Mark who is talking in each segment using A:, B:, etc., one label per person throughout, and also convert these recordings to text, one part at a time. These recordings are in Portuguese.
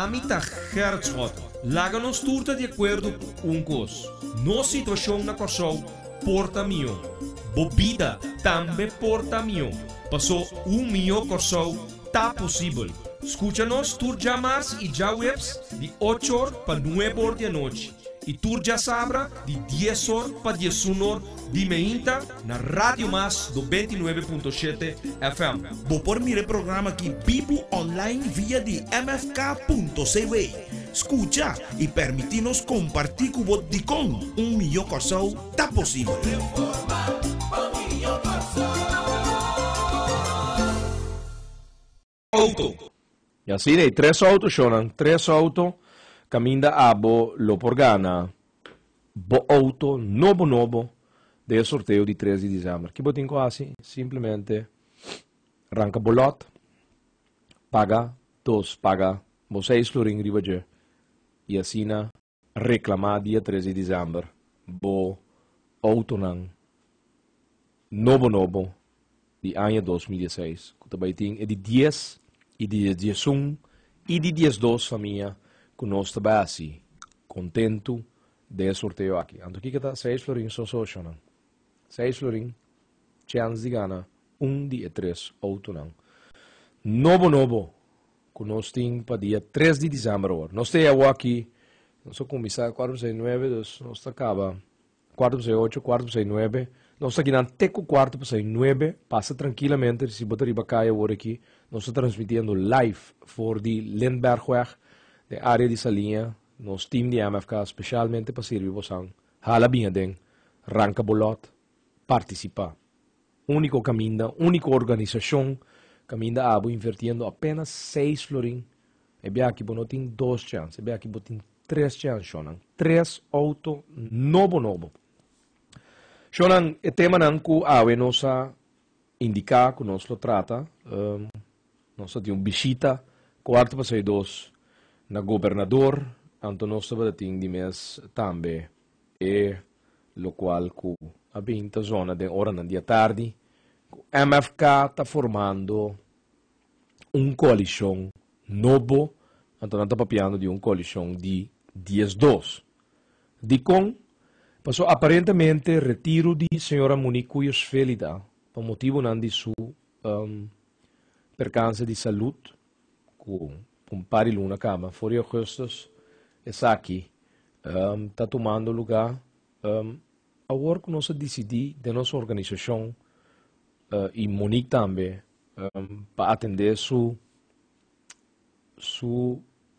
A: Ami ta Herzog. Láganos turta de acordo com cos. No situação na Corsol, porta mio. Bobida também porta mio. Passou milhão Corsol, tá possível. Escucha-nos tur já mars e já webs de 8 horas para 9 horas da noite. E tur já sabra de 10 horas para 19 horas de meinta na Rádio Mas do 29.7 FM.
B: Vou por mire programa aqui Bibo online via de mfk.cv. Escucha e permite-nos compartir com o de com milhão Corsol, tá possível.
A: Auto.
C: E assim, né, 3 autos, Shonan. 3 autos, caminda abo, lo por gana. Bo auto, novo, de sorteio de 3 de dezembro. Que botin quase, simplesmente, arranca bolot, paga, 2, paga, 6 florin ribaje. E assim, reclamar dia 13 de dezembro. Bo auto nang, novo, de ano 2016. Que também tem é de 10 e de 11 e de 12 família que nós também assim, contento de sorteio aqui. Então, aqui está 6 florin só, 6 florin, chance de ganhar, 1 dia 3, auto não. Novo, que nós temos para dia 3 de dezembro. Nós temos aqui, nós começamos 469, nós acaba 468, 469, nós aqui não temos 469, passa tranquilamente, se botar riba caia agora aqui, nós estamos transmitindo live for the Lindbergweg, de área de Salinha, nos team de MFK, especialmente para servir você. Hala bem den, arranca bolot, participa. Único caminho, única organização, caminho abo invertindo apenas 6 florin. E bem aqui, não tem 2 chances, e bem aqui, tem 3 chances, Shonan. 3 auto novo. Shonan, o tema não que a nossa indicar que nós lo trata, nós temos visita, 4/2, na governador, então nós temos de mês também, e lo qual que a 20 zona de hora na dia tarde, MFK está formando coalição novo, então nós estamos papiando de coalição de 10-2. De com, passou aparentemente retiro de senhora Monique Cuyos Felida, por motivo de sua percance de saúde, com parilu na cama, fora Augustus, essa aqui, está tomando lugar, agora que nós decidimos de nossa organização, e Monique também, para atender sua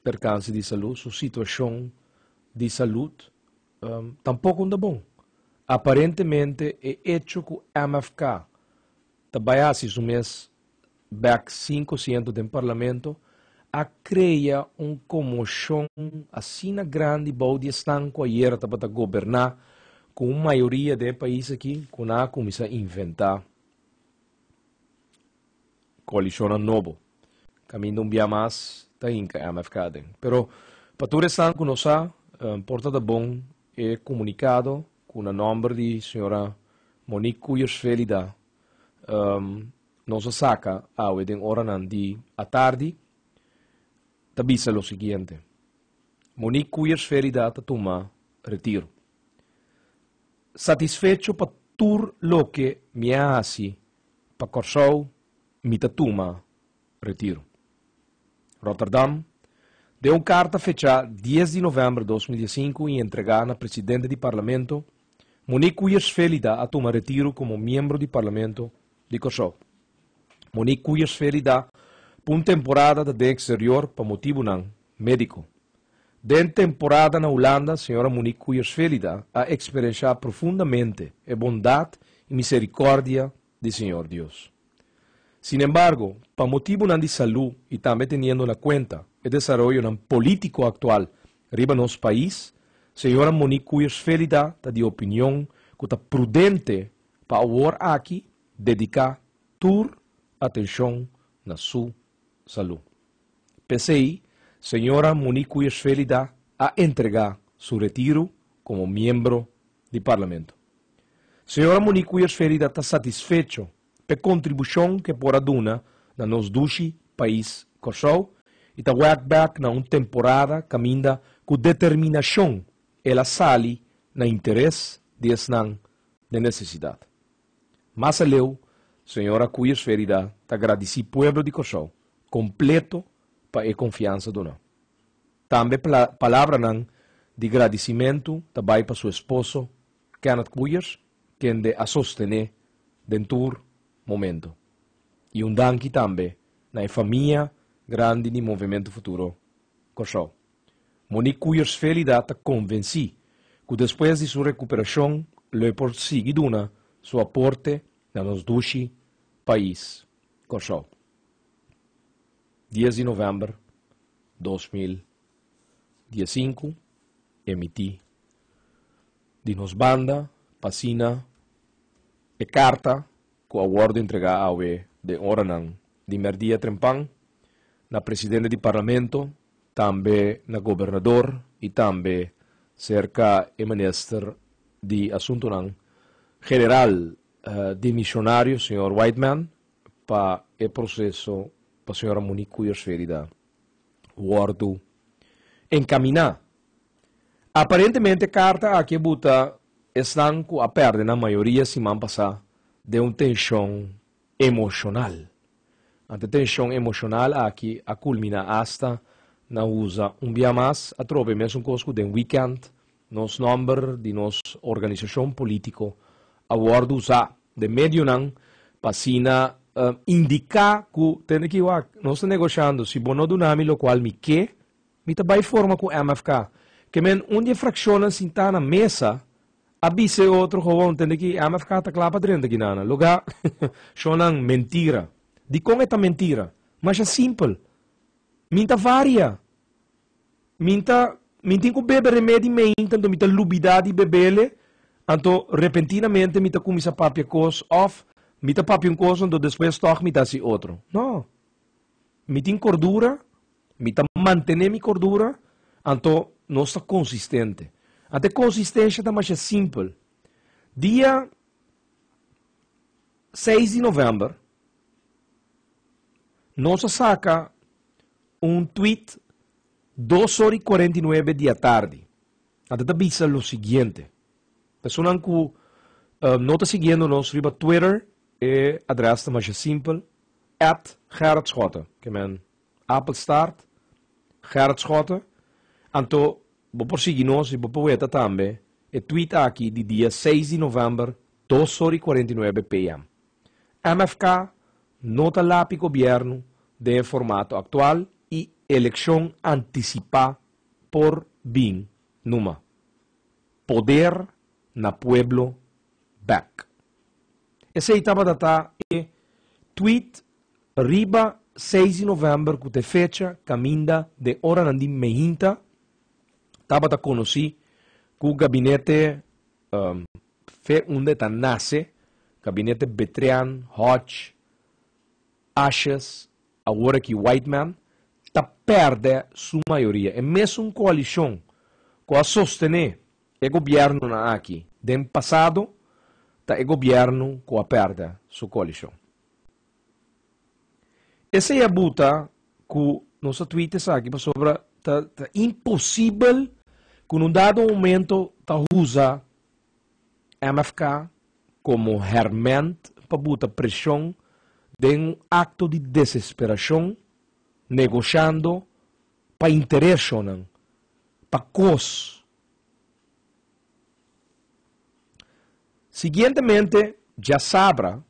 C: percance de saúde, sua situação de saúde, tampouco anda bom. Aparentemente, é hecho que o MFK trabalha no mês back 5% do parlamento a criar comoção assim grande balde estanco ayer para governar com a maioria de países aqui que não começa a inventar coalição novo. Caminho dia mais tá inca MFK. Pero para tu restar com nós, porta da bom é comunicado com o nome de senhora Monique Cuyos Felida. Nós saca a hora de a tarde, tabisa o seguinte. Monique Cuyos Felida toma retiro. Satisfecho para tur lo que me hace para Corsol, me toma retiro. Rotterdam, deu carta fecha 10 de novembro de 2005 e entregar na presidente do parlamento, Monique Cuyos Felida a tomar retiro como membro do parlamento de Corsol. Monique Cuyos Felida por temporada de exterior para motivo médico. Den temporada na Holanda, a senhora Monique Cuyos Felida a experienciado profundamente a bondade e misericórdia do Senhor Deus. Sin embargo, para motivo de saúde e também tendo na conta o desenvolvimento político atual riba nosso país, a senhora Monique Cuyos Felida está de opinião que está prudente para agora aqui dedicar toda atenção na sua saúde. PCI, senhora Monique Cuyos Felida a entregar seu retiro como membro do parlamento. Senhora Monique Cuyos Felida está satisfeito pela contribuição que por aduna na nos 12 país Corsol e ta back na uma temporada caminda com determinação ela sali na interesse de esnan de necessidade. Mas aleu, senhora Cuyers Ferida, ta agradeci pueblo de Corsau, completo para a confiança do não. Também palavra nan de agradecimento também para seu esposo, Kenneth Cuyers, que de a sostener dentro momento. E danke também na família grande do Movimento Futuro Corsau. Monique Cuyers Ferida ta convenci que depois de sua recuperação, le prosegui duna seu aporte na nos dois país Corsau. 10 de novembro de 2015, emiti de nos banda, pasina e carta com a ordem entregada ao de Oranan de Merdia Trempang, na presidente do parlamento, também na governador e também cerca o ministro de assunto general de missionário, senhor Whiteman, para o processo para a senhora Monique Cuyers Ferida. Guardo encaminar. Aparentemente, a carta aqui buta estão a perder na maioria semana passada de uma tensão emocional. A tensão emocional aqui a culmina hasta na usa dia mais a trobe mesmo conosco de weekend nos número de nossa organização política a guardo usar de meio não para indicar que tem que nós estamos negociando se bono do nome lo qual me trabalha forma com MFK que men onde fracciona sinta na mesa abise outro gewoon tem que MFK tá clapa dentro aqui nana lugar chonan mentira de como é mentira mas é simples minta varia minta com bebe remédio minta minta lubidade bebele anto repentinamente minta começa papia cos off mita papi coisa onde depois toca mita si outro. Não. Mita em cordura, mita manter minha cordura, então não está consistente. Até consistência está mais simples. Dia 6 de novembro, nós saca tweet 2h49 da tarde. Até diz o seguinte. Pessoas que não está seguindo nós riba Twitter, e adres mais simples, @Gerard Schotten, que men Apple Start, Gerard Schotten, então, vou prosseguir nós e vou poeta também, e tweet aqui de dia 6 de novembro, 2h49 p.m. MFK nota lápis governo de formato atual e eleição antecipada por BIM numa poder na pueblo back. Esse estava data e tweet riba 6 de novembro que te fecha caminda de hora nandi mehinta estava da conheci que o gabinete fe onde ta nasce gabinete Betrian, Hodge, Ashes, agora que Whiteman ta perde sua maioria e mesmo uma coalição que a sostener o governo na aqui do passado o governo que a perde sua coalição. Essa é a buta que nossa tweet aqui sobre tá impossível que num dado momento tá usa MFK como ferramenta para botar pressão de um acto de desesperação, negociando para interesse, para coisa. Seguintemente, já sabra,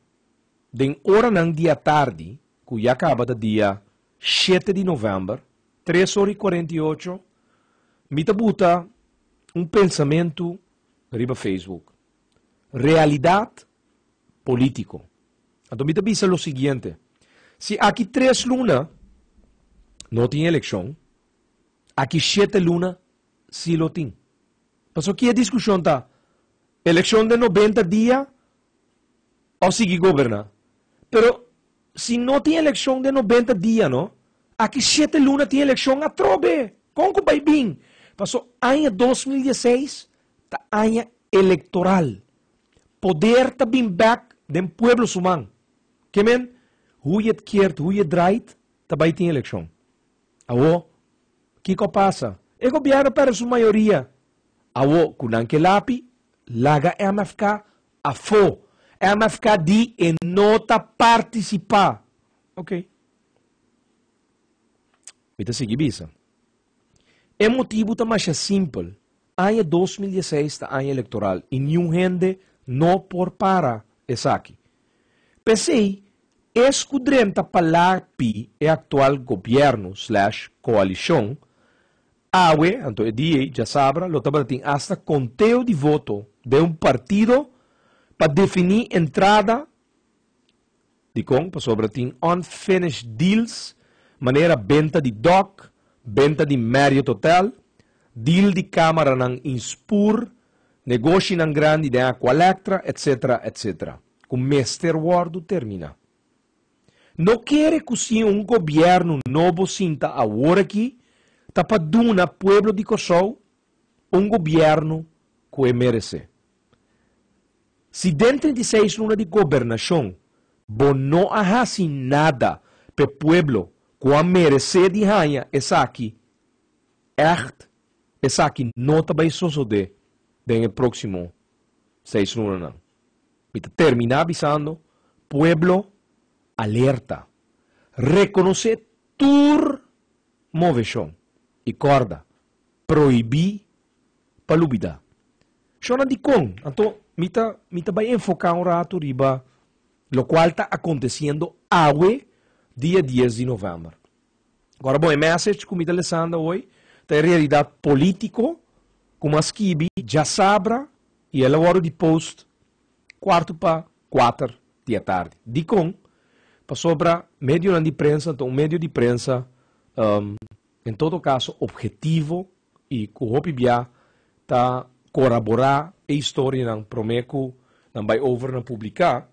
C: de hora não dia tarde, que já acaba do dia 7 de novembro, 3h48, me buta pensamento riba Facebook. Realidade político. Então, me diz o seguinte, se aqui 3 lunas não tem eleição, aqui 7 lunas sim lo tem. Mas aqui a discussão está, eleição de 90 dias, ou seguir governar. Pero, se não tem eleição de 90 dias, não? Aqui 7 lunas tem eleição a trobe. Como que vai bem? Passou ano 2016, tá ano eleitoral. Poder tá bem back den pueblo sumang. Que men, hoe je het keert, hoe je het draait, daarbij tem eleição. Awo, kiko pasa? E gobyerno para su mayoría. Awo, kunang kilapi, laga MFK, afo. MFK di e nota participa. Ok. Mita sige bisa. E motivo ta mais simple. Ano 2016 ta ano eleitoral. E nenhum gente não por para essa aqui. Pensei, escudrenta palapi e atual governo / coalição, awe, anto e dia, já sabra, lo tabating hasta conteo de voto de partido para definir entrada de com, para sobre unfinished deals, maneira venta de dock, venta de Marriott Hotel, deal de câmara ng Inspur, negócio ng grande de Aqualectra, etc., etc. Com Mr. Ward termina. Não quer que governo novo sinta agora aqui, tapaduna pueblo de Kosovo, governo que merece. Se dentro de 6 lunas de governação, não há nada para pueblo que merece de rainha, essa aqui, essa aqui não vai suceder no próximo 6 lunas. E terminar avisando, pueblo, alerta, reconocer tur moveção e corda, proibir palubida. Shona di kong, anto mita vai enfocar um rato riba, lo qual está acontecendo awe dia 10 de novembro. Agora, bom, message que me está lendo hoje, é realidade político, como as kibi, já sabra, e ela hora de post, 4:45 da tarde. Di kong, para sobra meio de prensa, então um meio de prensa, em todo caso, objetivo e que o Hopibia está corroborar a história ng Promeco ng vai over na publicar.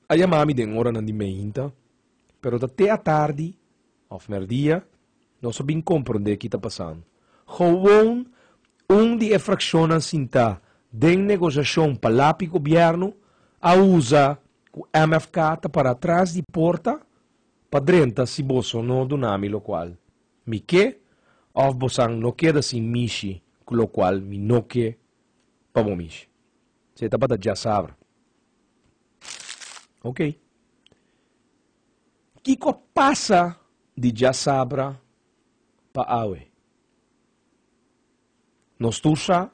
C: Aí mami den hora ng di meinta, pero até a tarde, of merdia, nós sabem compreender o que está passando. Gewoon de fração sinta den negociação palapi governo a usa o MFK para trás de porta para dentro se boso no dunami lo qual mi que of bosang no queda sin mishi con lo qual mi no que pa mo mishi se tapata já sabe. Ok, Kiko passa de já sabra pa awe nos tursa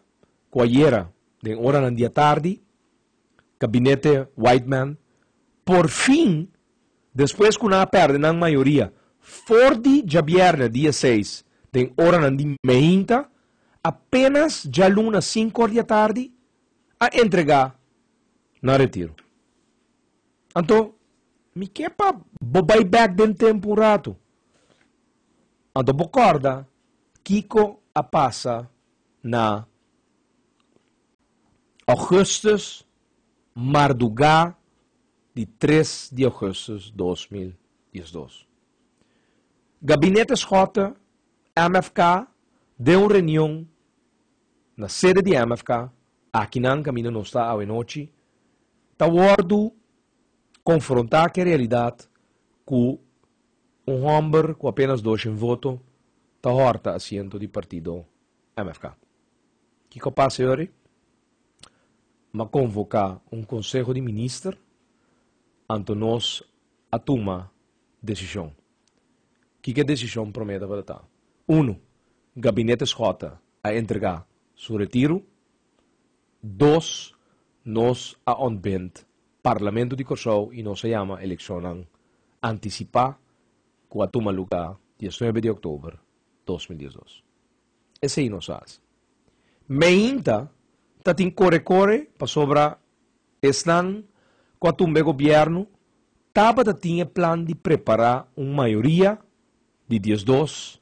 C: quayera de hora ng dia tarde gabinete Whiteman por fim, depois que não perde na maioria, for de viernes, dia 6, tem hora de meinta, apenas já luna 5 da tarde, a entregar na retiro. Então, me quer para bobay back den tempo rato. Então, bocorda, Kiko a passa na Augustus Mardugá de 3 de agosto de 2012. Gabinete Schota, MFK, deu uma reunião na sede de MFK, aqui não caminho não está a noite, está ordo confrontar a realidade com homem com apenas 2 votos, está horta assento de partido MFK. O que passa hoje? Ma convocar conselho de ministros anto nós a toma decisão. O que a decisão promete para tal? 1. Gabinete Schota a entregar seu retiro. 2. Nós a onbent Parlamento de Kosovo e nós se chama eleição antecipada que a toma lugar 19 de outubro de 2012. Esse aí nós faz. Meinta tating corre para sobra estão com a tumba governo, estava tinha plano de preparar uma maioria de 12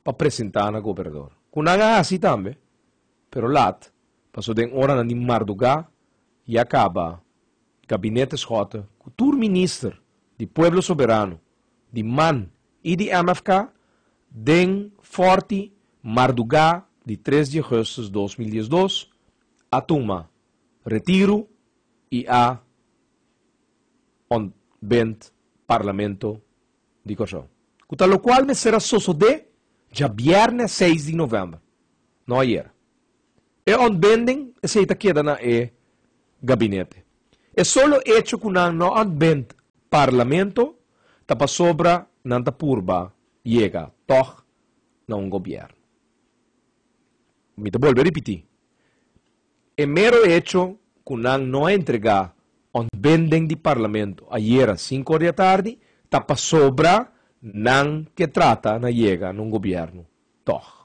C: para apresentar na governador. Com nada assim também, pero lat, passou de hora de Mardugá e acaba gabinete Schota, com o ministro de Pueblo Soberano, de MAN e de MFK, den forte Mardugá de 3 de agosto de 2012, a toma retiro e a on bent Parlamento de Kosovo. Kuta lo cual me será suceder ya viernes 6 de novembro. No ayer. E ontbinding se ita queda na gabinete. É solo hecho que no ontbind parlamento tapa sobra nanta purba llega toch na un governo. Me te vuelvo a repetir. É mero hecho que não entregar ontbinding de parlamento ayer às 5 da tarde tapa sobra nan que trata na llega num governo toch.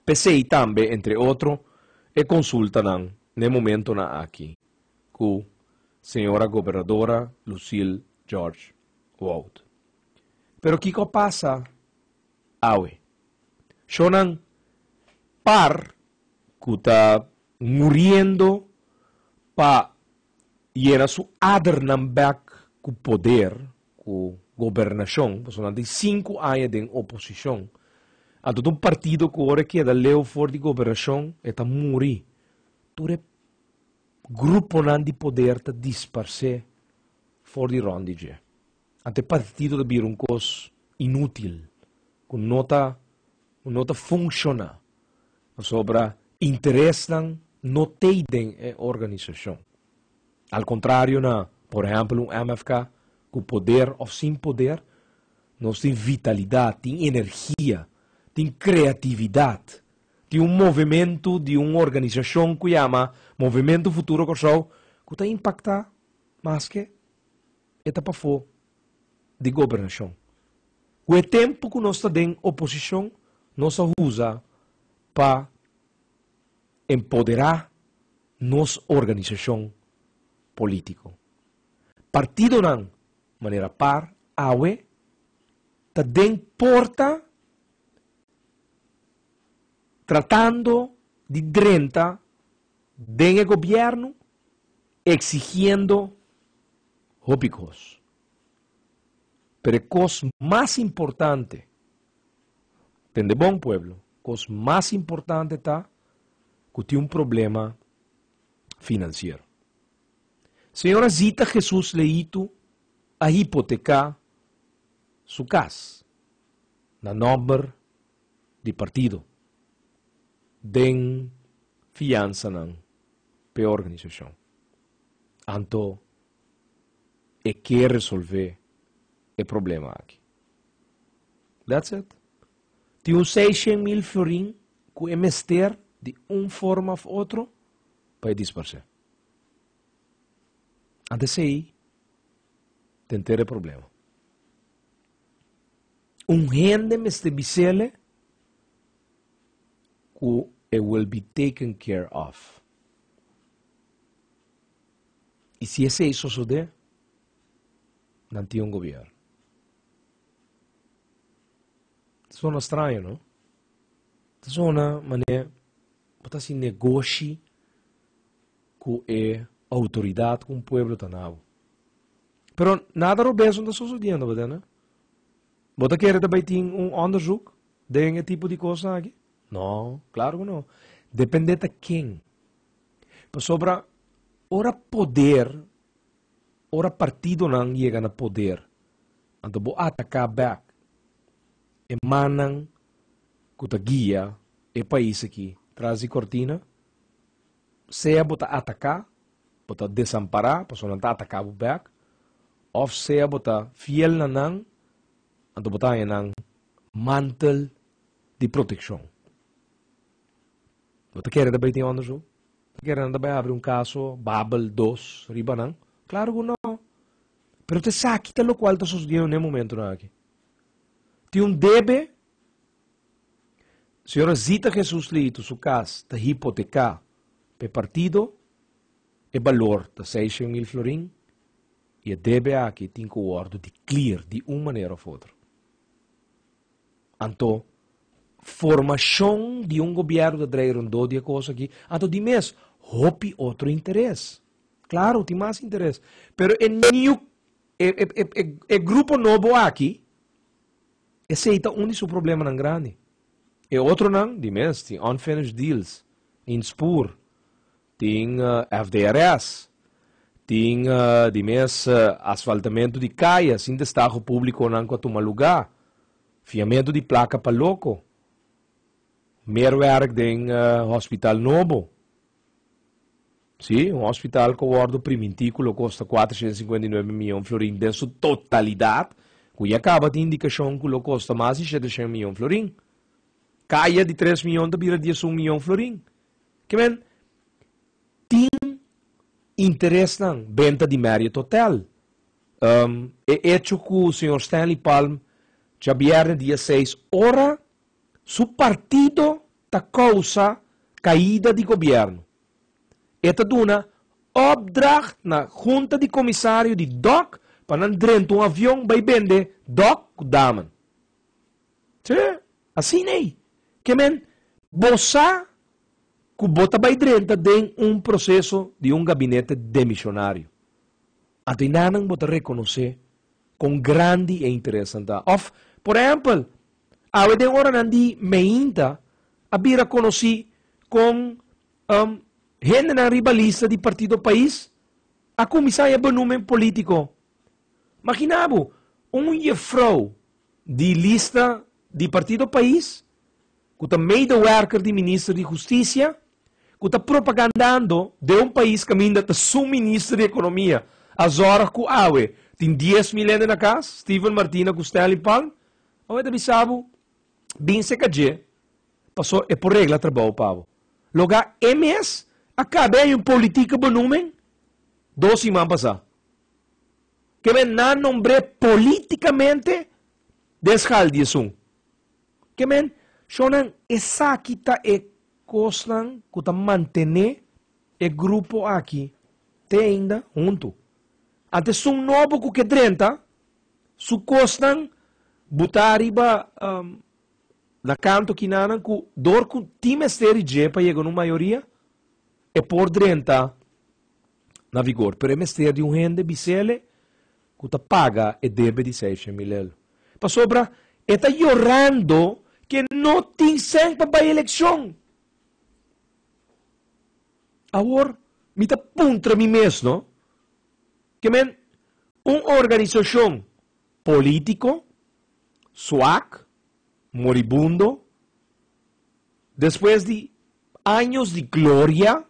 C: PCI também, entre outros, e consulta nan no momento na aqui com senhora governadora Lucille George Ward. Pero que passa? Awe. Sonan par que está muriendo para llenar su adernambek com poder, com governação, porque de 5 anos de oposição. A todo um partido que agora queda leu for de governação, está morrer. Todo grupo de poder está dispersar for de rondige. Ante partido de vir coisa inútil, que não funciona sobre interesse não tem a organização. Al contrário, por exemplo, MFK, com poder ou sem poder, nós temos vitalidade, tem energia, tem criatividade, tem movimento de uma organização que chama Movimento Futuro Corsol, que está impactar mais que etapa for de governação. O tempo que nós estamos em oposição, nós usa para empoderar nossa organização política. Partido não, maneira par, awe, está den porta tratando de drenta del gobierno, exigiendo óbicos. Pero cosa más importante, de bom pueblo, cosa más importante está que tiene un problema financiero. Señora Zita Jesús leíto a hipotecar su casa, na nombre de partido, den fiança nan pe organização. Anto e quer resolver o problema aqui. That's it. Tem 600.000 florin que é mester de forma ou outra para dispersar. Antes aí, tem ter o problema. Gente me este bisele que it will be taken care of. E se esse isso suceder, não tem governo. Sono estranho, não? Sono maneira, botar assim negocie com a autoridade, com o povo tanavo. Pero nada robeso não está sucedendo, né? Bota querer também ter onderzoek de tipo de coisa aqui? Não, claro que não. Depende de quem. Sobre ora poder, ora partido não chega a poder. Então, vou atacar back. Emanan que te guia o país aqui. Traz a cortina. Seja bota atacar, bota desamparar, para não atacar o back. Ou seja bota fiel na não, então bota em mantel de proteção. Você quer também ter onderzoek? Você quer também abrir caso, Babel 2, riba não? Claro que não. Pero te sabe que lo cual está sucedendo no momento aqui. Tem debe, senhora Zita Jesus Lito, sua casa, de hipotecar para partido, o valor de 600.000 florin, e a debe aqui tem que o ordem de clear de uma maneira ou outra. Então, formação de governo de trazer de coisa aqui, então de mês, hopi outro interesse. Claro, tem mais interesse. Pero o grupo novo aqui, esse é o único problema não grande. E outro não, de mês, tem unfinished deals, em Spoor, tem FDRS, tem de mês asfaltamento de caias, em destaque público não com tomar lugar. fiamento de placa para louco. Meer werk den hospital novo. Sim, um hospital que o primitivo custa 459 milhões de florins de sua totalidade, que acaba de indicação que custa mais de 700 milhões de florins. Caia de 3 milhões de vira de 1 milhão de florins. Que men, tem interesse na venda de Marriott Hotel. É hecho que o senhor Stanley Palm já viernes dia 6 ora su partido ta causa caída de governo. Esta duna opdracht na junta de comissário de DOC para não dentro um avião vai vender DOC damen. Sim, assim nem. Que men, bossa que bota vai dentro de um processo de um gabinete demissionário. Até não bota reconhecer com grande e interessante. Of, por exemplo, a de hora nandi meinta abira conheci com gente na ribalista de partido país a comissária benumen político. Imaginabo, jefvrouw de lista de partido país, que está medewerker de ministro de justiça, que está propagandando de país que ainda está ministro de economia. As horas que awe, tem 10 milhões na casa, Steven Martina Costelli Palm, ou é bisabo, bem se cadê, passou, é por regra trabalho, pavo. Logo, MS, acaba em política benumen, 2 semanas passar. Que men na nombre politicamente, deshal de sum. Que men, shonan, essa kita e cosnan, que mantener e grupo aqui, te ainda junto. Antes um novo que 30, su costan botar riba na canto que nanan ku dor ku time esteri je para chegar na maioria é por 30 na vigor. Pero é mester de rende bisele que ta paga e deve de 6 mil. Para sobra, está chorando que não tem sempre para a eleição. Agora, me ta puntra mi mesmo, no? Que men, uma organização político, SWAC, moribundo, depois de anos de glória,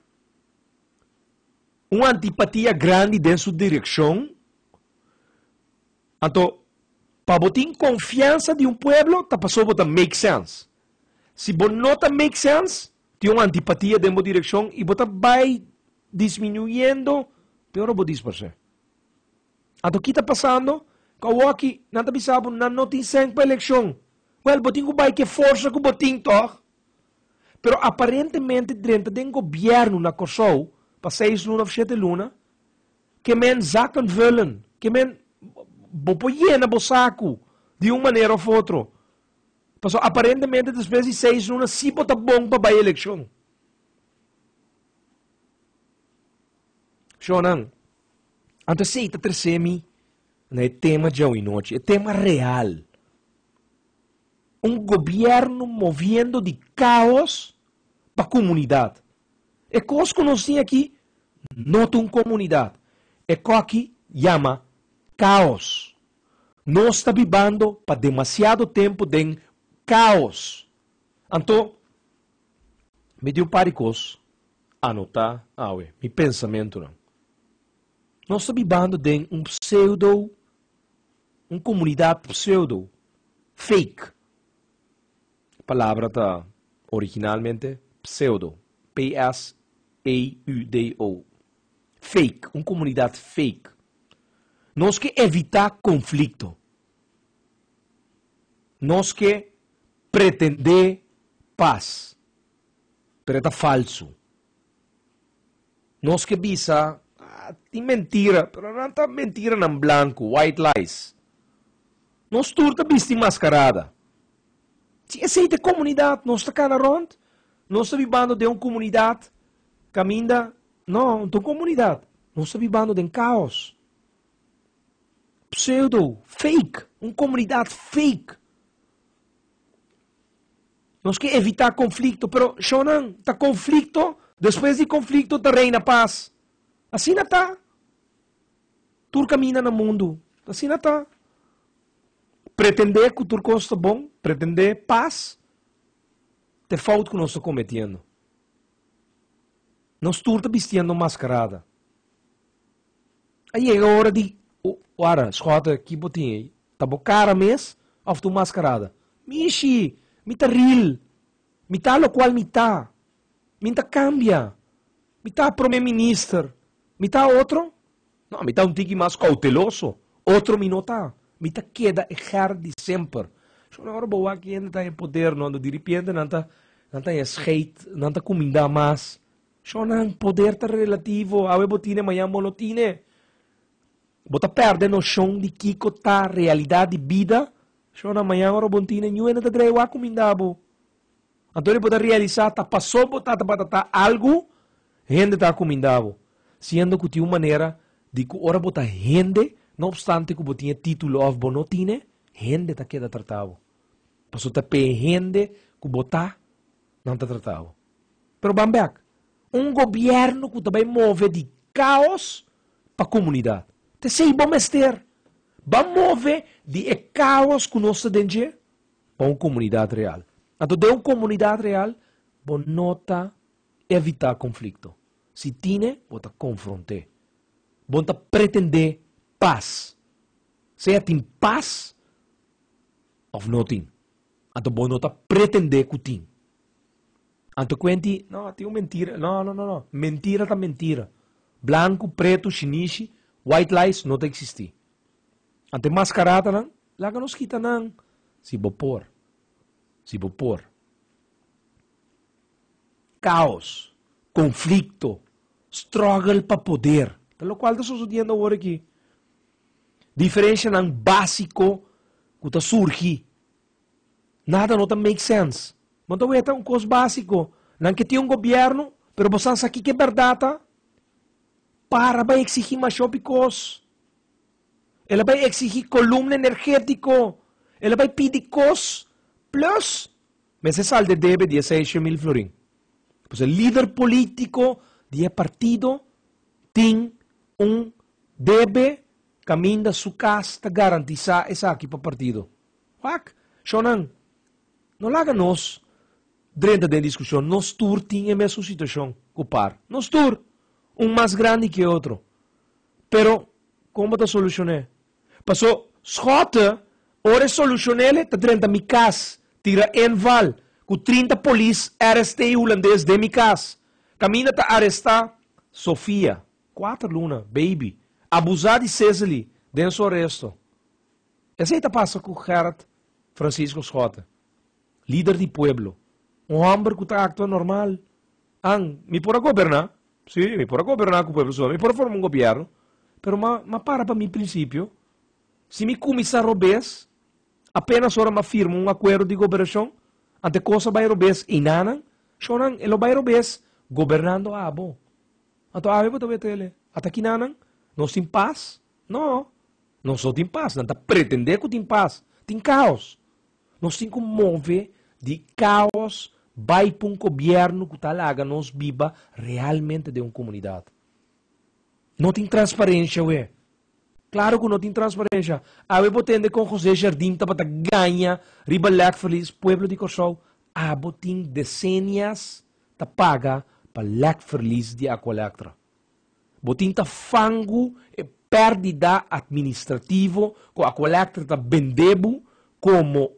C: uma antipatia grande de sua direção, então, para botar confiança de pueblo, tá passou a make sense. Se você não make sense, tem uma antipatia de uma direção e você vai diminuindo, pior vou dispersar. Então, o que está passando? Kawaki, não está sabendo, não tem sangue para a eleição. Well, botinho vai que força que botinho, toch? Pero aparentemente, dentro do governo na Kosovo, para 6 lunas, 7 lunas, que men zaken willen, que men bopoyena bosaco, de uma maneira ou outra. Passou aparentemente, depois de 6 lunas, se bota bom para a eleição. Shonan, então, se está terceiro, não é tema de hoje noite, é tema real. Governo movendo de caos para a comunidade. É coisa que nós temos aqui, não tem comunidade. É coisa que chama caos. Nós estamos vivendo para demasiado tempo de caos. Então, me deu para coisas anotar, meu pensamento não. Nós estamos vivendo de uma comunidade pseudo, fake. A palavra está originalmente pseudo, P-S-A-U-D-O. Fake, uma comunidade fake. Nós que evitar conflito. Nós que pretender paz. Pero é falso. Nós que visa tem mentira, pero não está mentira em branco, white lies. Nós turta viste mascarada. Se essa é a comunidade, nós está cá na ronda, nós está vivendo de uma comunidade, caminha, não, de uma comunidade, nós está vivendo de um caos. Pseudo, fake, uma comunidade fake. Nós queremos evitar conflito, pero não, está conflito, depois de conflito, está reina paz. Assim não está. Tu caminha no mundo. Assim não está. pretender que tudo costa bom, pretender paz, te falta que nós estamos cometendo. Nós estamos vestindo mascarada. Aí é a hora de, ora, escuta, que botinha, tá bom cara mesmo, ou tu mascarada? Mishi, me tá real, me tá lo qual me tá cambia, me tá primeiro-ministro, me tá outro, não, me tá tique mais cauteloso, outro me não tá, me tá queda errar de sempre. So, agora boa aqui ainda tá em poder, não, de repente não tá esqueit, não tá comida mais. So, não, poder tá relativo, a botine, amanhã monotine. Bota perde noção de que tá realidade de vida. So, amanhã agora botine, não ainda tá grewa comida, bo. Então ele pode realizar, tá passou, botar algo, gente tá comida, sendo que tem uma maneira de que ora botar gente, não obstante que botinha título of bonotine, gente tá queda tratado. Passou tá pe gente que botar, não tá tratado. Pero bambek, governo que também move de caos para a comunidade. Te sei bom mester, vai mover de caos que nós temos para uma comunidade real. Então, de uma comunidade real, bom nota evitar conflito. Se tiene, bota confrontar. Bom pretender paz. Seja tem paz ou não tem. Então, bom nota pretender que tem. Então, quente, não, tem uma mentira. Não. Mentira tá mentira. Branco, preto, chinês, white lies não existe. Então, mascarada não, lá que nos quita não. Se vou por caos, conflito, struggle para poder. Pelo qual está sucedendo agora aqui. Diferença não básico que está surgindo. Nada não make sense. Mas não é um coisa básico. Não que tem um governo, pero você aqui que é verdade. Para vai exigir mais cos. Ela vai exigir coluna energético. Ela vai pedir cos. Plus, mas esse saldo deve 16.000 florin. Pues o líder político de partido tem deve caminhar da sua casa para garantizar essa aqui para o partido. Wak, Shonan, não laga nós, dentro da discussão, nós tur tem a mesma situação, copar. Nós tur, mais grande que outro. Pero, como está solucionar? Passou, schota, ora solucionar, está dentro da minha casa. Tira en val, com 30 polícias arrestei holandês de minha casa. Caminha para arrestar Sofia, 4 luna, baby, abusar de Cecily, dentro do arresto. Essa aí tá passa com Gerard Francisco Schota, líder de pueblo, homem que está actuando normal. Me pode governar? Sim, me pode governar com o pueblo, me pode formar governo, pero para mim princípio, se me começar a robes, apenas ora firma acordo de governação, ante coisa vai robes inanan, shonan, ele vai robes governando a abo. Então, a abo também tele. Até aqui nanan, nós tem paz? Não. Não só tem paz, não está pretender que tem paz. Tem caos. Nós temos que mover de caos, vai para um governo que talaga nos viva realmente de uma comunidade. Não tem transparência, ué. Claro que não tem transparência. A eu botende com José Jardim para ganhar riba Lac Feliz, pueblo de Corsol. A botin decenias ta paga para Lac Feliz de Aqualectra. Botin ta fango e pérdida administrativo que Aqualectra ta vendebo como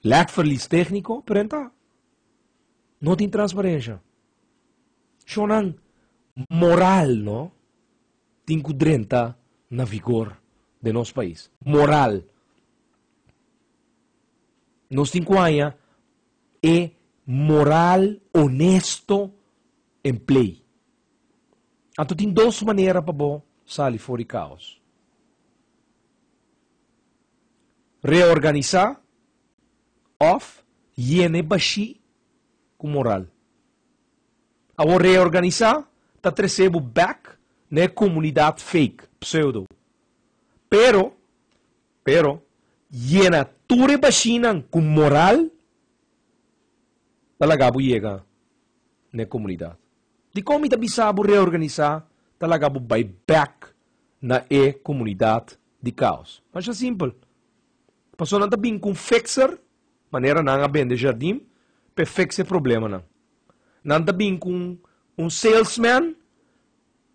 C: Lac Feliz técnico, pero não tem transparência. Chonan moral, não? Tem que drenta na vigor de nosso país. Moral. Nós temos que moral honesto em play. Então tem duas maneiras para sair fora de caos. Reorganizar off yene baixi com moral. Ao reorganizar, tá trazendo back na comunidade fake, pseudo. Pero, yena ture baixinang com moral, talaga bu chega na comunidade. De como ita bisabo reorganizar, talaga bu vai back na comunidade de caos. Mas é simples. Passou não tá bem com fixer, maneira não a vender jardim, para fixar problema não. Não tá bem com salesman,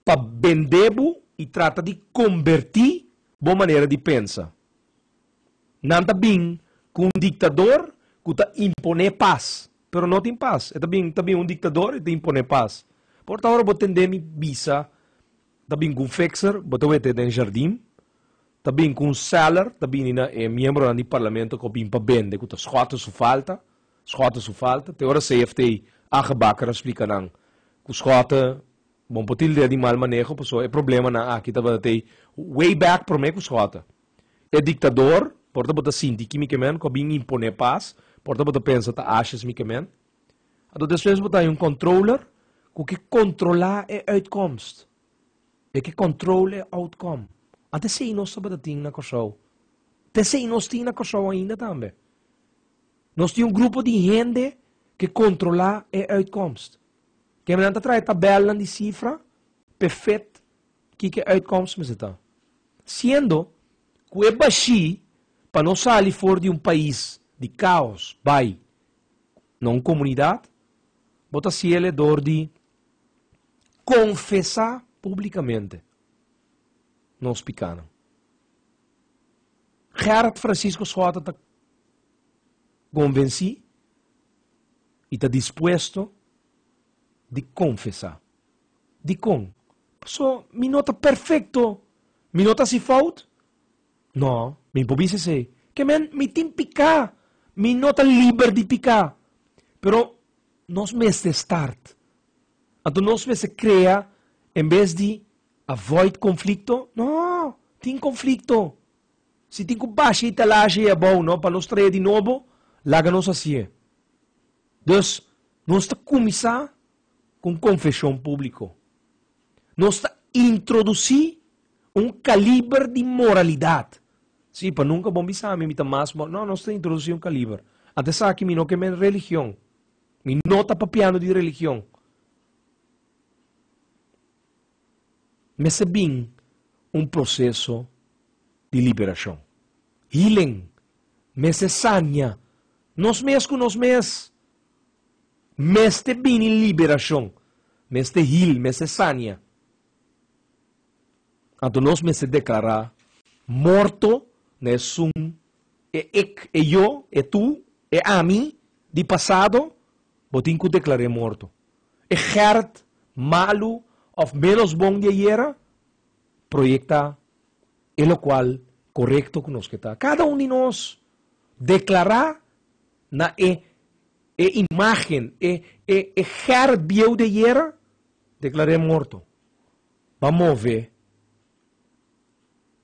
C: para vender e trata de convertir boa maneira de pensar. Não tá bem com ditador que tá impõe paz, pero não tem paz. É também ditador e te impõe paz. Por agora vou tender me visa, tá bem com fixer, vou ter em jardim. Também com seller, também é membro do parlamento que vem para vender, que escota sua falta. Tem hora CFT a rebacar explica não. Que escota, bom, pode ter de mal manejo, pessoal, é problema na aqui estava ter way back para mim que escota. É ditador, porta botar sinti quimicamente, que vem impor paz, porta botar pensa tá achas quimicamente. Então depois botar controller, que controlar é outcomes. É que controla é outcome. Até se nós estamos batendo na coisa. Até se nós temos na coisa ainda também. Nós temos grupo de gente que controla e outcomes. Que me dá traz tabela de cifra perfeito que outcomes me está. Sendo que é baixo para não sair fora de país de caos, vai, não comunidade, bota se ele dor de confessar publicamente. Nos picaram. Gerard Francisco Schota está convencido e está disposto de confessar. De com. So, mi nota perfeito. Mi nota se falta? Não, mi pode ser. Que mi tem picar. Mi nota livre de picar. Pero nós mesmo start. Então nós mesmo cria em vez de avoid conflito? Não, tem conflito. Se tem que baixar a talagem é bom, não? Para nós trazer de novo, larga-nos assim. Então, nós está começar com confissão pública. Nós está introduzir calibre de moralidade. Sim, para nunca bom pensar, me está mais, não, nós está introduzir calibre. Até sabe que não que é religião. Me nota para piano de religião. Mas é bem processo de liberação. Healing. Mas é sanya. Nós mesmos, Mas é bem liberação. Mas é heal, mas é sanya. Então nós mesmos declarar morto, é eu, é tu, é a mim, de passado, botem que declarei morto. É hert, malo, of menos bom de ayer, proyecta el cual correcto que nos está. Cada uno de nós declarar na imagen, ger bio de ayer, declaré morto. Vamos ver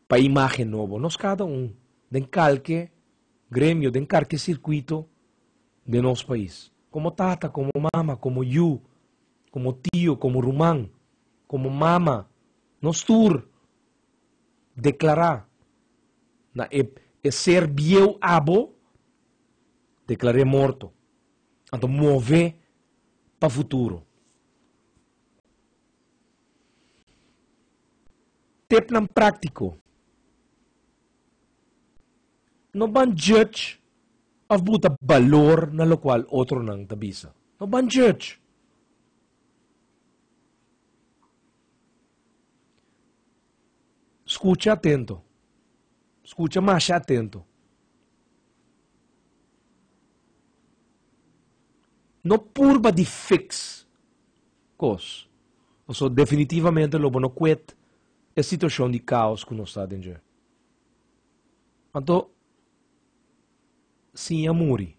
C: para imagen novo. Nós cada den calque gremio, den calque circuito de nosso país. Como tata, como mama, como you, como tio, como rumán, como mama, nos tur declarar na ser bieu abo, declaré morto. Então mover para futuro. Teplan prático. Não ban judge of buta valor na lo qual outro não tabisa. Não ban judge. Escucha atento. Escucha mais atento. Não purba de fix cos. Ou definitivamente lobo não quet a situação de caos que nós está dentro. Então, sim amuri.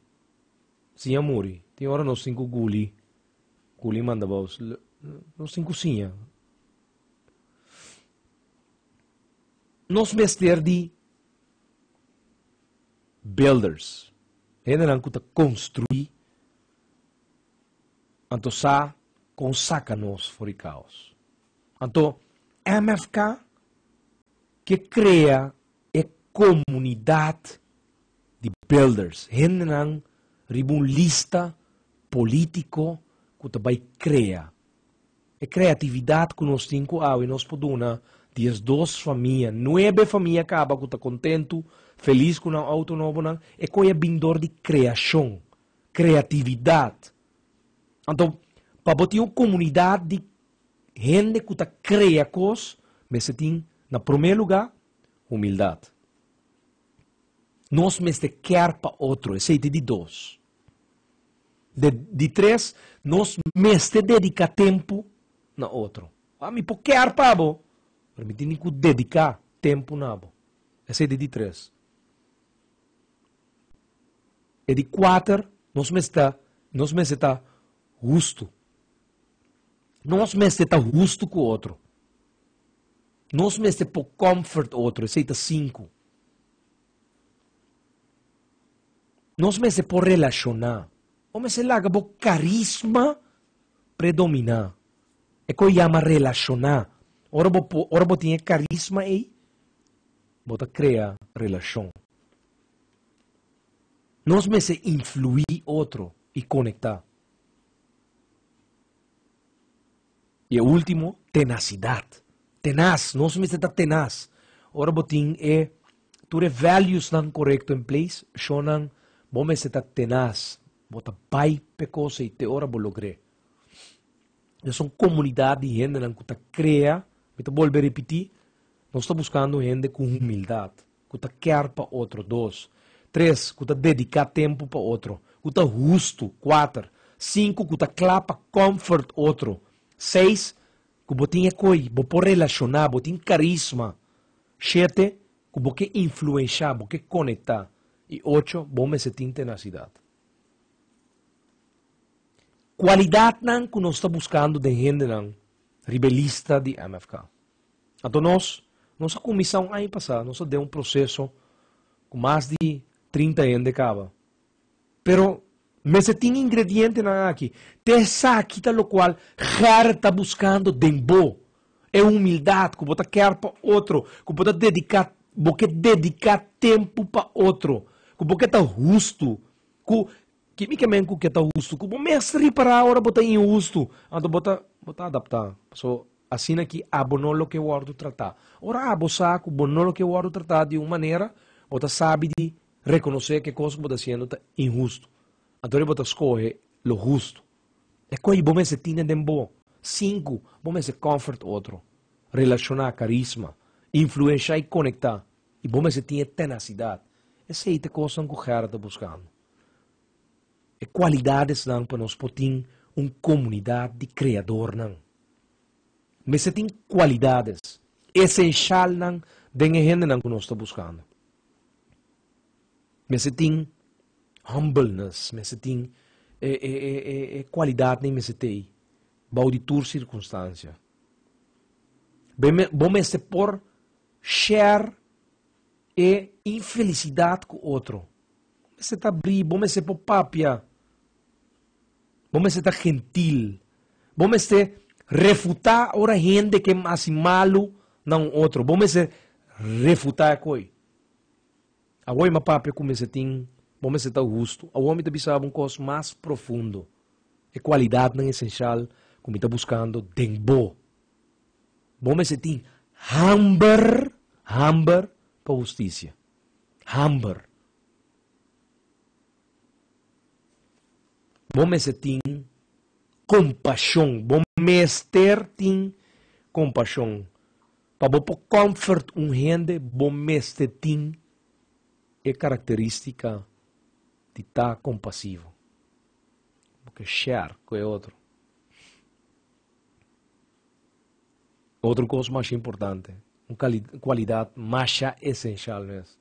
C: Sim amuri. Tem hora nós cinco guli manda vos. Nós cinco sim. Nós mestre de builders. Generam que construir. Então, consaca-nos fora de caos. Então, MFK que cria a comunidade de builders. Generam lista político que vai criar. A criatividade que nós temos e nós podemos 10, 2 famílias, 9 famílias acaba que está contento, feliz com um auto novo, é que é bindor de criação, criatividade. Então, para ter uma comunidade de gente que cria coisas, mas tem, na primeiro lugar, humildade. Nós mesmo quer para outro, esse é de dois. De três, nós mesmo dedicar tempo na outro. Me pode quer para bo, mas me tem que dedicar tempo na bo. Esse é de três. E de quatro, nós mesmo está justo. Nós mesmo está justo com o outro. Nós mesmo por comfort outro, esse é cinco. Nós mesmo por relacionar. O mesmo laga por carisma predominar. É que chama relacionar. Ora bo tinha carisma aí, bota cria relação. Nós mesmo influir outro e conectar. E o último, tenacidade. Tenaz, nós mesmo está tenaz. Ora botin é tudo values não correto em place, shonan bom mesmo está tenaz. Bota pai pecosa e te ora bo logre. São comunidade de gente que está cria, me volver repetir, nós estamos buscando gente com humildade, que está quer para outro, 2, 3, que está dedicar tempo para outro, que está justo, 4, 5, que está claro para comfort outro, 6, que botinha coi, por relacionar, botinha carisma, 7, que boque influenciar, boque conectar, e 8, bom me sentir tenacidade. Qualidade não que nós estamos buscando de gente não, rebelista de MFK. Então nossa comissão ano passado, nós deu um processo com mais de 30 anos de cava. Pero, mas tem ingrediente aqui. Tessa aqui, tal qual, cara está buscando dembo. É humildade, que você quer para outro, que você dedicar tempo para outro, que você está justo, quimicamente que está justo, que você mestre para a hora botar injusto, então você adaptar. So, assim aqui, abonou o que eu guardo tratar. Ora, abosaco, abonou o que eu guardo tratar de uma maneira, você sabe de reconhecer que coisa que você está fazendo é injusto. Então você escolhe o justo. É que você se tem de bom. 5, você se comfort outro. Relacionar carisma, influenciar e conectar. E você tem tenacidade. Essa é a coisa que o cara está buscando. É qualidades não para nós poder uma comunidade de criador não. Mas se tem qualidades essencial não dengue gente não que nós está buscando. Mas se tem humbleness, mas se tem qualidade nem mas se tem bauditur circunstância. Bom mas se por share e infelicidade com outro. Você está brilho, você está papia, você está gentil, você refutar a gente que é mais malo não outro, você refutar a coisa. Agora uma papia como você tem, você está justo, a homem está buscando um coisa mais profundo, é qualidade não essencial, como está buscando dembo. Você tem hunger para justiça, hunger. Bom se tem compaixão, bom mestre tem compaixão. Para bom comfort gente, bom mestre tem é característica de estar compassivo. Porque share com o outro. Outra coisa mais importante, uma qualidade mais essencial mesmo.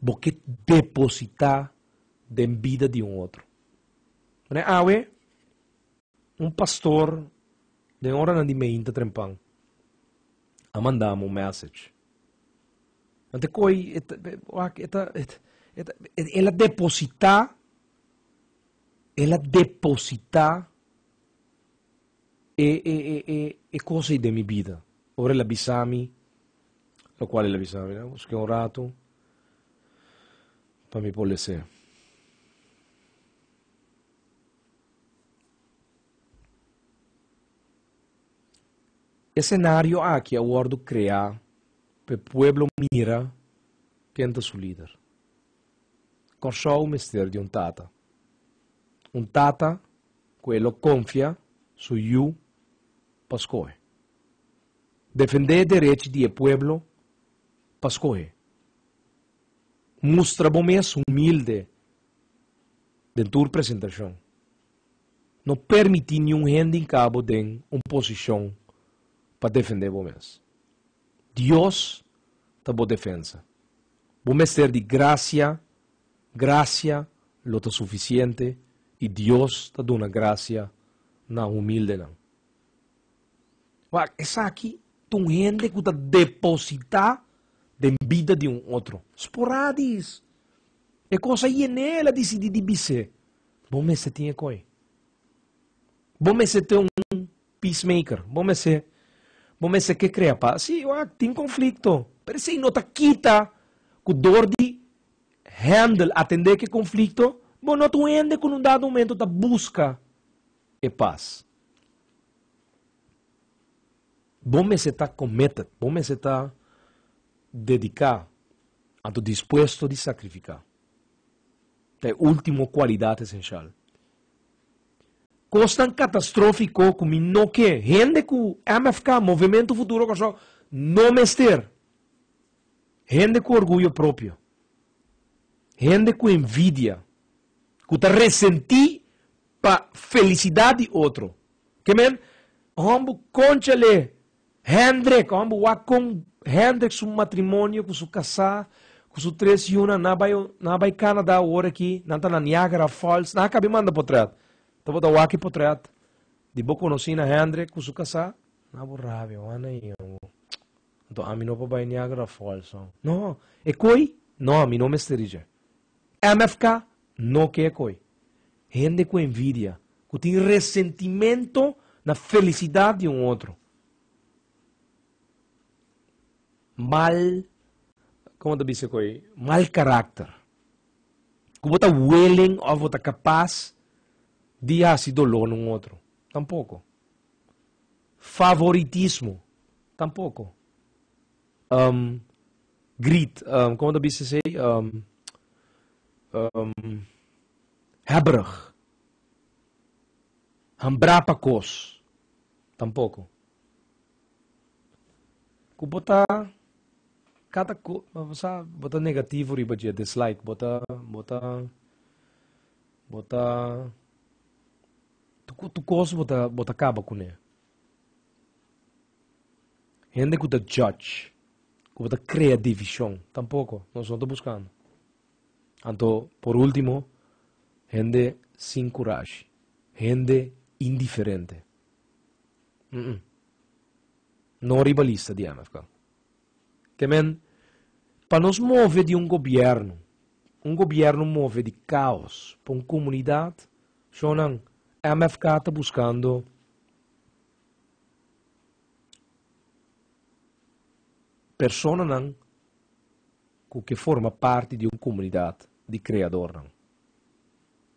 C: Porque depositar da vida de um outro. Um pastor de hora na dimenta trempang a mandar um message. Ante koi ela depositar e coisa de minha vida. Ora ela bisami, lo qual ela bisami, né? Busquei um rato para me polecer. O cenário aqui é o ordo criar, para o pueblo mira, quem é seu líder. Corsou o mistério de tata. Tata, que ele confia, su you, pascoe. Defender direitos do povo, pascoe. Mostra bom mês humilde dentro da apresentação. Não permite nenhum rende em cabo de uma posição para defender bom mês. Deus está boa defesa. Bom mês ter de graça, lo suficiente, e Deus está dando graça na humilde não. Essa aqui, tu rende que está depositar de vida de outro. Esporadis. É coisa aí nela decidir de ser. Bom mês você tinha coi. Bom mês você tem peacemaker. Bom mês você que cria paz. Sim, tem conflito. Mas se não está quita com dor de handle, atender que conflito, bom, não tu ende com um dado momento da busca e paz. Bom mês você está committed. Bom mês você está dedicado, a tu disposto de sacrificar. É a última qualidade essencial. Costa catastrófico como não que gente com MFK, Movimento Futuro, não mester. Gente com orgulho próprio. Gente com envidia. Que está ressentir para felicidade de outro. Que men, homem conchale, Hendrik, homem com Hendrik su matrimônio, com su casar, com su 3 yuna, na vai Canadá hora aqui, na na Niagara Falls, na cabe manda potreat. Tava da waki potreat. Di bo conheci na Hendrik com su casar, na borrabe, ana aí. Então a mim não vai Niagara Falls. Não, é coi? Não, a mim não me esterija. MFK, não que é coi. Gente com envidia, que tem ressentimento na felicidade de outro. Mal, como te dice coi, mal carácter. Que você willing ou você capaz de fazer dolor no outro. Tampouco. Favoritismo. Tampouco. Greed, como te dice hebrig. Hambrapa kos. Tampouco. Que você cada coisa, bota negativo riba dia dislike, bota tu coisa bota acaba com ele. Gente que te judge, que bota cria divisão, tampouco, nós estamos buscando. Então, por último, gente sem coragem, gente indiferente. Não rivalista de MFK. Que men, para nos mover de governo move de caos para uma comunidade, sonan MFK está buscando pessoas que forma parte de uma comunidade de criador.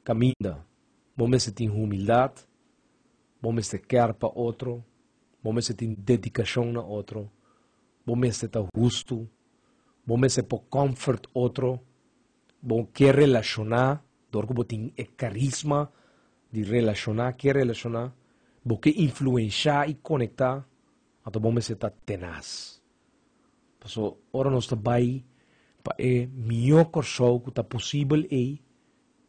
C: Caminha, vamos se tem humildade, vamos se quer para outro, vamos se tem dedicação na outro. Bom se está justo, bom se por comfort outro, bom quer relacionar, dorco botin é carisma de relacionar, quer relacionar, bom que influenciar e conectar, então bom se está tenaz. Então, ora nós está bem para é melhor coisa que está possível aí,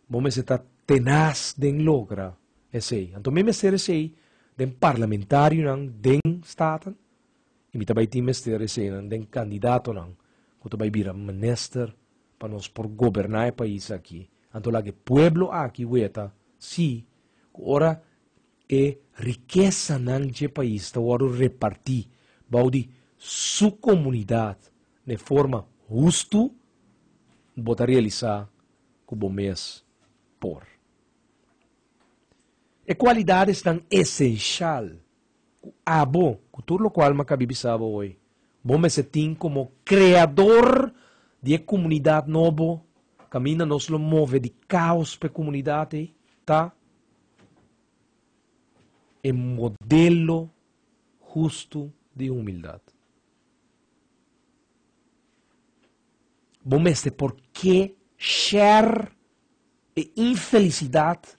C: bom se está tenaz de logra esse. Então mesmo ser esse, de parlamentário não, de estado. E me também temos de receber um candidato que também vira ministro para nós por governar o país aqui. Então lá que o povo aqui veta, sim, ora é riqueza do país, está agora repartir, baudi sua comunidade de forma justa, bota realizar com bom mês por. E qualidades tão essencial. Abo, tudo o qual macabibisaba hoje. Bom me setim como criador de comunidade novo, camina nos lo move de caos para comunidade, tá? É modelo justo de humildade. Bom este por que share e infelicidade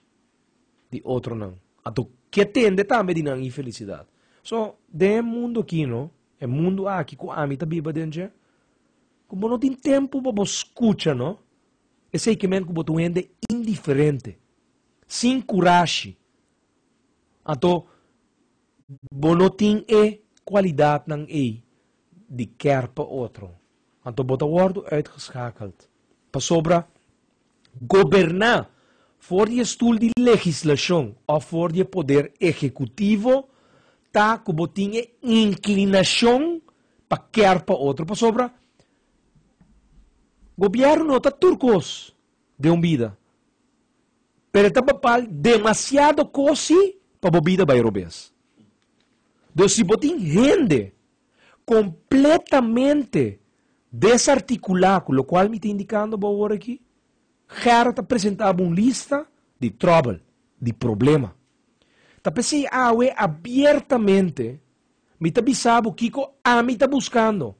C: de outro não. Ato que tende também de não infelicidade. So, de mundo aqui, não? É mundo aqui com a mita biba dentro. Como não tem tempo para escutar, não? É sei que mesmo que você é indiferente, sem coragem. Então, você não tem qualidade não de querer para outro. Então, você wordt uitgeschakeld. Para sobra, governar voor je stoel de legislação ou voor je poder executivo, tá que você tem inclinação para querer para outro. Para sobra, governo está turcos de vida. Pero está papal demasiado cosi para a vida vai robes. Então, se você tem gente completamente desarticulada, com o qual me está indicando agora aqui, já está apresentando uma lista de trouble, de problema. Está pensando abertamente, me está avisando que a mim está buscando.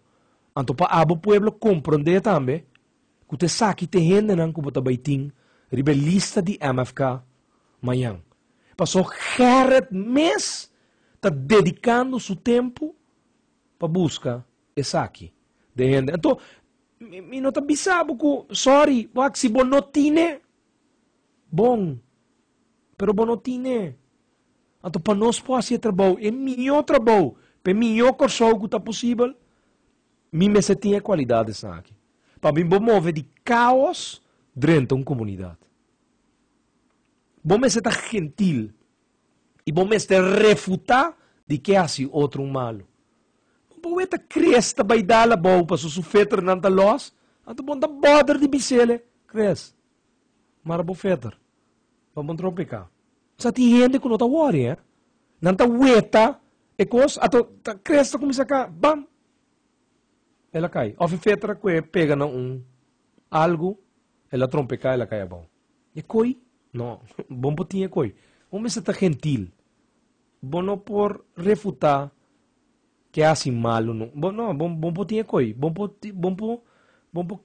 C: Então, para o povo compreender também, que você sabe que tem gente que você vai ter lista de MFK amanhã. Passou Gerrit mês está dedicando seu tempo para buscar essa aqui de gente. Então, me não está avisando que, sorry, se você não tem, bom, pero você não tem. Então, para nós fazer trabalho, é melhor trabalho, para melhor corso que está possível, me se tem qualidade essa aqui. Para mim, vou mover de caos dentro de uma comunidade. Vamos estar gentil e vamos estar refutar de que há outro malo. Vamos estar cresta vai dar a boa para su fetter não tá los, então vamos dar border de bicele, cres. Mas vamos fetter, vamos tropicar. Sa ti gente que não tá worry, não tá weta, e cos, ato tá cresta começa a bam, ela cai. Of fetter que pega na algo, ela trompeca, ela cai a bom. E coi? Não, bom botinha coi. Vamos estar gentil. Bom não por refutar que é assim malo, não. Bom botinha coi. Bom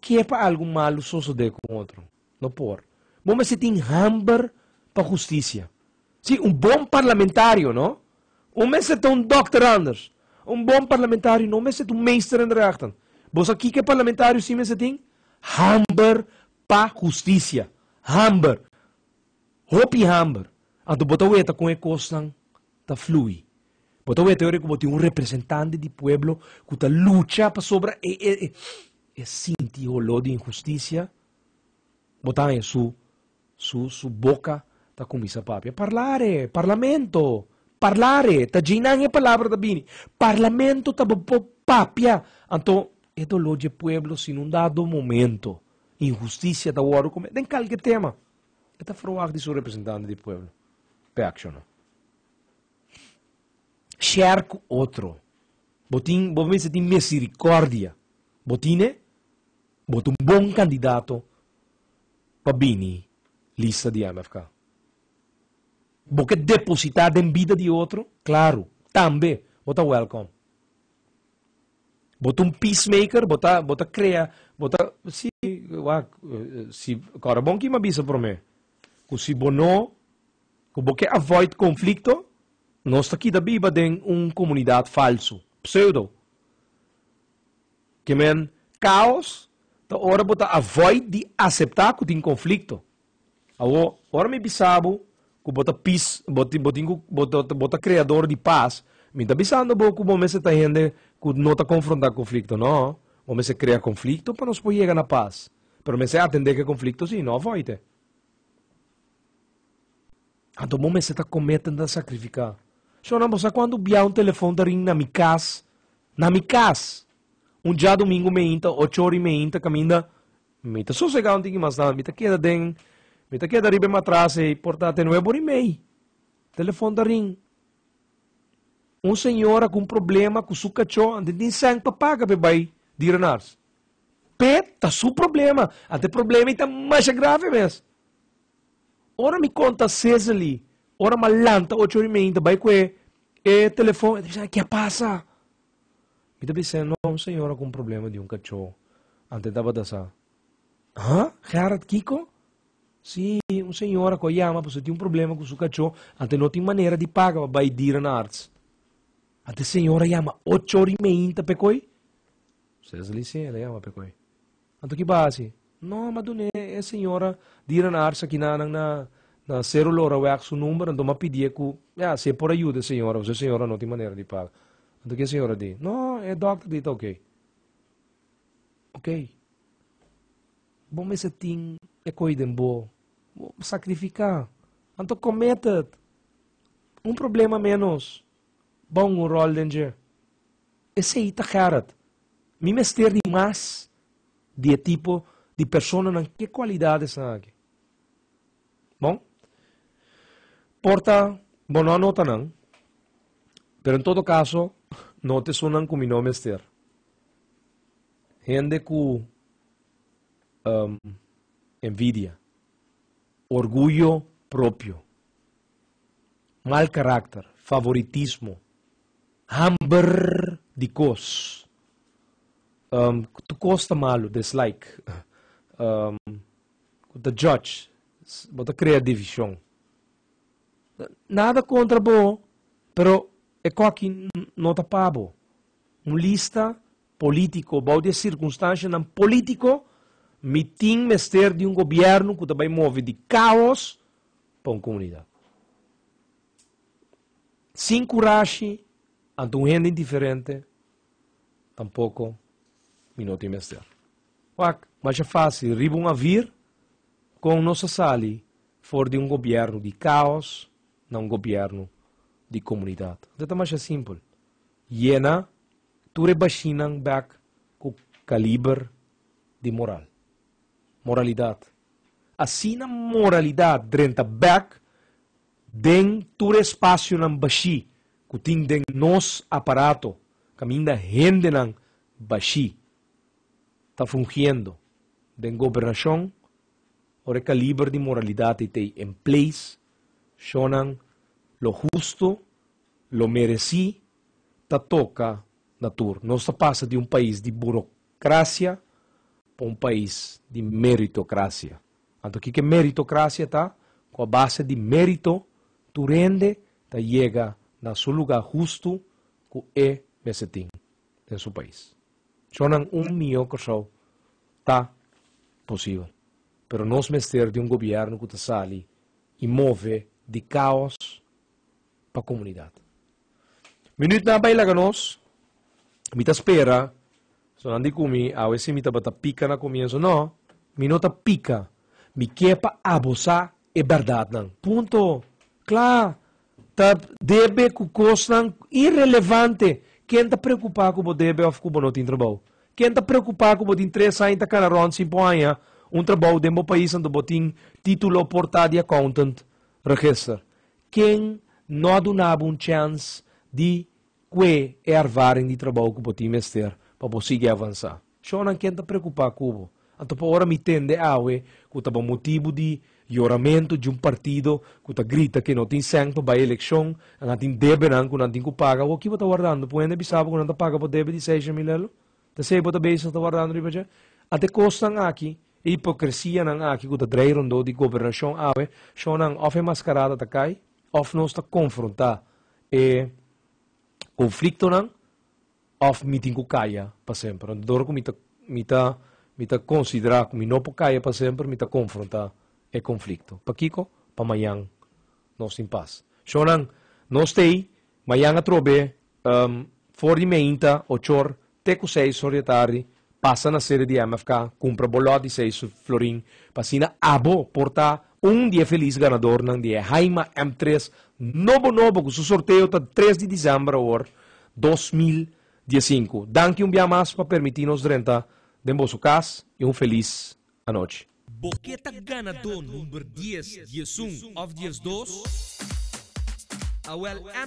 C: que para algo malo suceder com outro. Não por. Vamos se tem hamber para justiça. Sim, bom parlamentário, não? Vamos se tem Dr. Anders. Bom parlamentário, não? Vamos se tem meester in de rechten. Vos aqui que parlamentário sim, se tem hamber para justiça. Hamber. Hopi hamber. Então, bota weta com a coisa da flui. Bota weta que bote representante do pueblo que está luta para sobre sinti o lo de injustiça. Bota em su boca tá começa papia. Parlare, parlamento. Parlare, tá ginang a palavra da bini. Parlamento tá papia. Então, é do lo de pueblo sin um dado momento. Injustiça da hora como tem qualquer tema. Está froag de seu representante do povo. Para accionar. Share com outro. Botin, você tem misericórdia. Botine, botum bom candidato para bini lista de MFK. Porque depositar em vida de outro, claro, também, bota welcome. Bota peacemaker, bota crea, bota se cara bom que me avisa para mim. Se bono, que avoid conflito, nós está aqui da biba em comunidade falso, pseudo. Que men caos, da hora bota avoid de aceitar que tem conflito. Agora me bisabo, que bota peace, bota criador de paz, me está bisando que bom se tá gente que não está confrontar conflito, não. Bom se cria conflito para nós poder chegar na paz. Pero me se atender que conflito sim, não avoid. Então, momento você está cometendo a sacrificar. Só não você quando via um telefone da ring na minha casa, dia domingo me inta, 8 horas me inta, caminha, me está sossegado um pouquinho mais nada, me está queda ribe matras e portate 9 horas e meia. Telefone da ring. Senhora com problema com seu cachorro, ande tem sangue para pagar, bebê, direnas. Tá seu problema, até problema está mais grave mesmo. Ora me conta Cecily, ora malanta 8 horas e meia, vai com o telefone, diz, que passa? Me está dizendo, não, senhora com problema de um cachorro. Ante estaba dasa. ¿Ah? Gerard Kiko? Sí, un senhora que llama, pues tiene un problema con su cachorro, ante no tiene manera de pagar para ir a arts. Ante senhora llama 8h30 pecoi. Vocês licença, llama pecoi. Ante que base? Não, mas não é senhora de ir a arts aqui na celular, eu acho o número, então me pedir que, se por ajuda senhora, você senhora não tem maneira de pagar. Ante que a senhora diz? Não, é doctor diz, ok. Ok. Bom, mas você tem é coisa boa. Sacrificar. Então cometa um problema menos. Bom, um rol danger. Esse aí está claro. Me mester de mais de tipo de pessoa na que qualidades são aqui. Bom? Porta, bom, não anota não. Pero em todo caso, não te sonan como não mester. Gente com envidia, orgullo propio, mal carácter, favoritismo, hambre de cos, tu costa malo, dislike, the judge, bota cria divisão. Nada contra bo, pero é que não tá pabo. Lista político, bom de circunstância não político, mitin mester de um governo que também move de caos para uma comunidade. Sem coragem, ante um gente indiferente, tampouco não tem mester. Mas é fácil, ribam a vir com nossa sali for de um governo de caos, não um governo de comunidade. Então é mais simples. Yena, tu rebaixinam back com calibre de moral. Moralidade. Assim na moralidade, drenta back, den tu espaço nan baixi, que tem den nos aparato, caminho da gente nan baixi, está fungindo, den governação, ore calibre de moralidade tem em place, chonan lo justo, lo mereci, ta toca natur. Nós passa de um país de burocracia para um país de meritocracia. Então, o que é meritocracia? Tá? Com a base de mérito, tu rende, tá chega na seu lugar justo, que é mesetim em seu país. Chonan milhão de pessoas, tá possível. Pero nós mester de um governo que está sali e move de caos para a comunidade. Minuto na bailaga nós, mita espera, so nandi kumi, a veces mita bata pica na comienzo, no, minuta pica, mi quepa abusar é verdade não. Ponto. Claro, tá debe que costam irrelevante. Quem está preocupado com o debe ou com o não tem trabalho? Quem está preocupado com o interesse ainda canaron 5 anos, trabalho de um país onde botin título portado de accountant, register. Quem não donava chance de que ervarem de trabalho que botin mester para conseguir avançar. Só não quem está preocupado com o. Então, por hora me entende que está o motivo de choramento de um partido que está grita que não tem sangue para a eleição, não tem débito, que não tem que pagar. O que você está guardando? Pode bisava que não está paga para débito de 6 mil? Está sei para bem está guardando riba. Até costam aqui, a hipocrisia não aqui que está dreirando de governação só não ofe mascarada tá cai, of não está confrontar e conflito não, of meeting com caia para sempre. Dor que mita considerar que não pode cair para sempre, mita confrontar é conflito. Para Kiko, para amanhã, nós em paz. So nós tem, amanhã a trobe, for de meinta, 8 teco 6 horas da tarde, passa na série de MFK, compra bolado de 6 florim, passina abo, portar dia feliz ganador ng dia Haima M3, novo, que o sorteio está 3 de dezembro, 2015. Danke dia mais para permitir-nos renta de vosso casa e feliz noite.
A: Boqueta ganador número 10, 11 ou 12.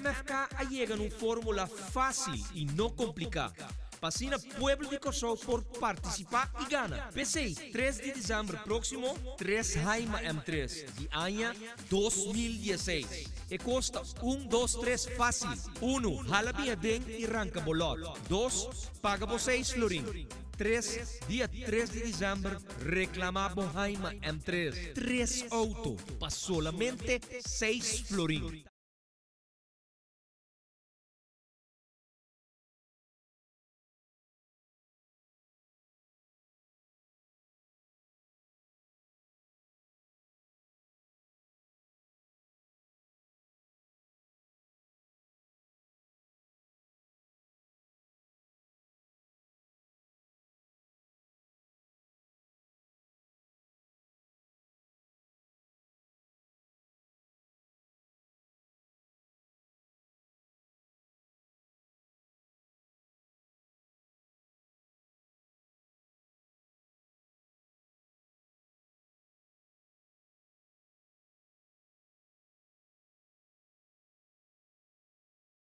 A: MFK llega numa fórmula fácil e não complicada. Pasina Pueblo de Corsó por participar e gana. PC 3 de dezembro próximo, 3 Haima M3 de año 2016. E custa 1, 2, 3 fácil. 1. Jalabia den e arranca bolot. 2. Paga por 6 florim. Día 3 de diciembre, reclamamos Jaime M3. 3 autos, para solamente 6 florín.